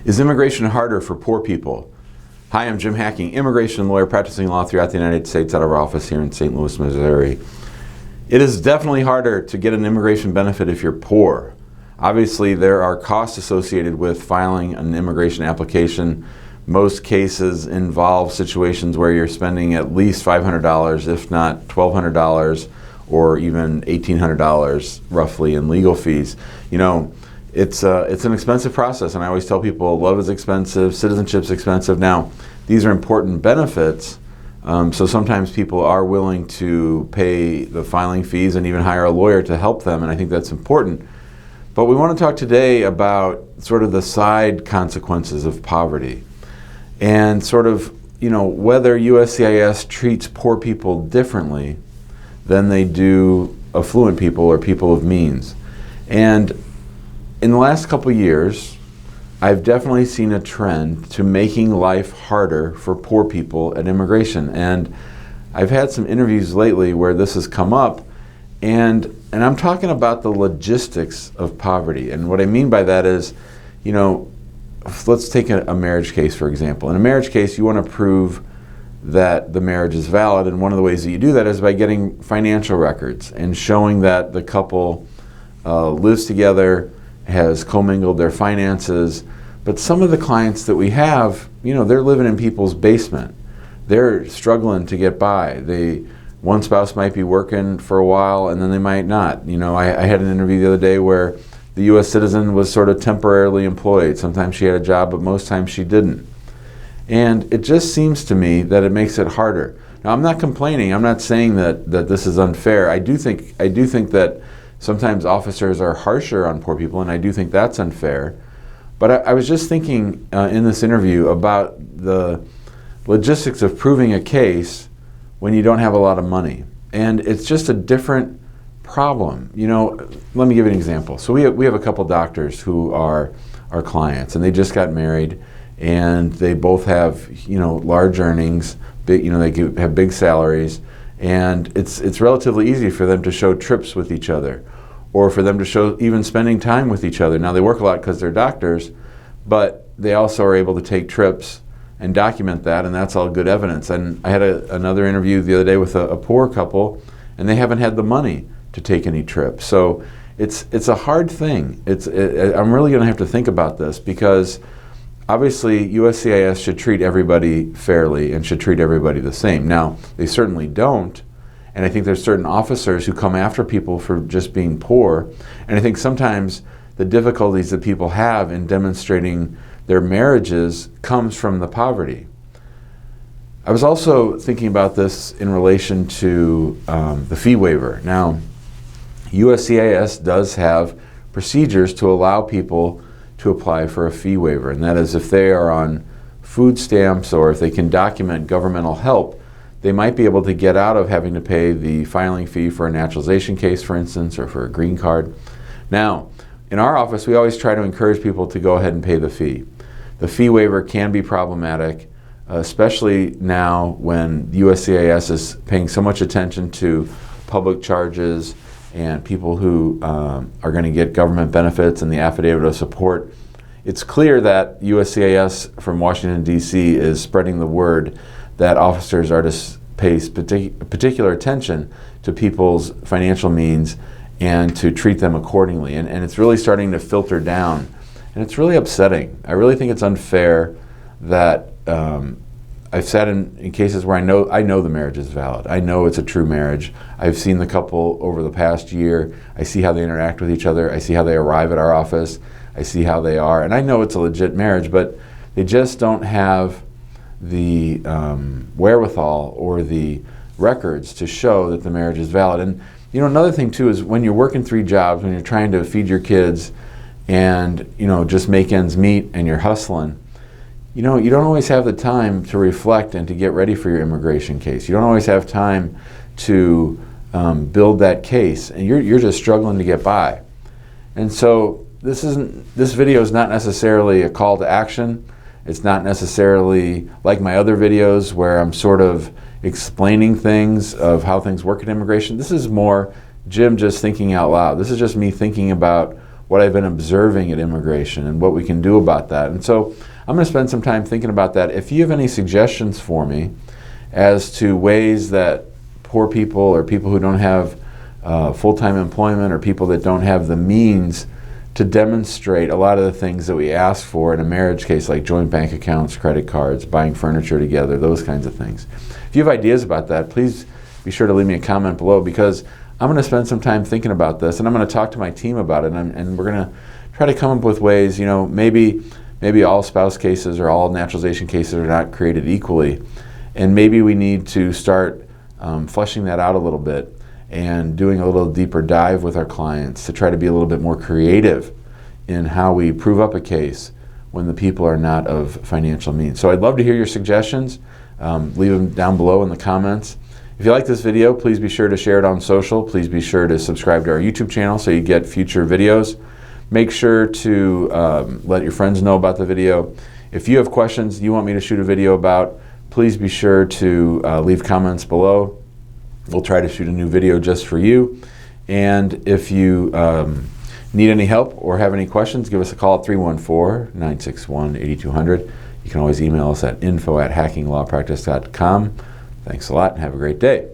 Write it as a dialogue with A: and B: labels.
A: Is immigration harder for poor people? Hi, I'm Jim Hacking, immigration lawyer practicing law throughout the United States out of our office here in St. Louis, Missouri. It is definitely harder to get an immigration benefit if you're poor. Obviously, there are costs associated with filing an immigration application. Most cases involve situations where you're spending at least $500, if not $1,200, or even $1,800 roughly in legal fees. You know, it's an expensive process, and I always tell people love is expensive, citizenship's expensive. Now, these are important benefits, so sometimes people are willing to pay the filing fees and even hire a lawyer to help them, and I think that's important. But we want to talk today about sort of the side consequences of poverty and sort of, you know, whether USCIS treats poor people differently than they do affluent people or people of means. And in the last couple years, I've definitely seen a trend to making life harder for poor people at immigration. And I've had some interviews lately where this has come up, and I'm talking about the logistics of poverty. And what I mean by that is, you know, let's take a marriage case, for example. In a marriage case, you want to prove that the marriage is valid, and one of the ways that you do that is by getting financial records and showing that the couple lives together, has commingled their finances. But some of the clients that we have, you know, they're living in people's basement. They're struggling to get by. One spouse might be working for a while and then they might not. You know, I had an interview the other day where the U.S. citizen was sort of temporarily employed. Sometimes she had a job, but most times she didn't. And it just seems to me that it makes it harder. Now, I'm not complaining. I'm not saying that this is unfair. I do think that sometimes officers are harsher on poor people, and I do think that's unfair. But I was just thinking in this interview about the logistics of proving a case when you don't have a lot of money. And it's just a different problem. You know, let me give you an example. So we have a couple doctors who are our clients, and they just got married, and they both have, you know, large earnings, big, you know, they have big salaries. And it's relatively easy for them to show trips with each other, or for them to show even spending time with each other. Now, they work a lot because they're doctors, but they also are able to take trips and document that, and that's all good evidence. And I had another interview the other day with a poor couple, and they haven't had the money to take any trips. So it's a hard thing. I'm really going to have to think about this, because obviously, USCIS should treat everybody fairly and should treat everybody the same. Now, they certainly don't, and I think there's certain officers who come after people for just being poor, and I think sometimes the difficulties that people have in demonstrating their marriages comes from the poverty. I was also thinking about this in relation to the fee waiver. Now, USCIS does have procedures to allow people to apply for a fee waiver, and that is if they are on food stamps or if they can document governmental help, they might be able to get out of having to pay the filing fee for a naturalization case, for instance, or for a green card. Now, in our office, we always try to encourage people to go ahead and pay the fee. The fee waiver can be problematic, especially now when USCIS is paying so much attention to public charges and people who are going to get government benefits and the affidavit of support. It's clear that USCIS from Washington, D.C. is spreading the word that officers are to pay particular attention to people's financial means and to treat them accordingly. And it's really starting to filter down. And it's really upsetting. I really think it's unfair that I've sat in cases where I know the marriage is valid. I know it's a true marriage. I've seen the couple over the past year. I see how they interact with each other. I see how they arrive at our office. I see how they are. And I know it's a legit marriage, but they just don't have the wherewithal or the records to show that the marriage is valid. And you know, another thing too is when you're working 3 jobs, when you're trying to feed your kids and, you know, just make ends meet and you're hustling, you know, you don't always have the time to reflect and to get ready for your immigration case. You don't always have time to build that case, and you're just struggling to get by. And so this video is not necessarily a call to action. It's not necessarily like my other videos where I'm sort of explaining things of how things work in immigration. This is more Jim just thinking out loud. This is just me thinking about what I've been observing at immigration and what we can do about that. And so I'm going to spend some time thinking about that. If you have any suggestions for me as to ways that poor people or people who don't have full-time employment or people that don't have the means to demonstrate a lot of the things that we ask for in a marriage case, like joint bank accounts, credit cards, buying furniture together, those kinds of things. If you have ideas about that, please be sure to leave me a comment below, because I'm going to spend some time thinking about this, and I'm going to talk to my team about it, and we're going to try to come up with ways, maybe all spouse cases or all naturalization cases are not created equally, and maybe we need to start fleshing that out a little bit and doing a little deeper dive with our clients to try to be a little bit more creative in how we prove up a case when the people are not of financial means. So I'd love to hear your suggestions. Leave them down below in the comments. If you like this video, please be sure to share it on social. Please be sure to subscribe to our YouTube channel so you get future videos. Make sure to let your friends know about the video. If you have questions you want me to shoot a video about, please be sure to leave comments below. We'll try to shoot a new video just for you. And if you need any help or have any questions, give us a call at 314-961-8200. You can always email us at info@hackinglawpractice.com. Thanks a lot and have a great day.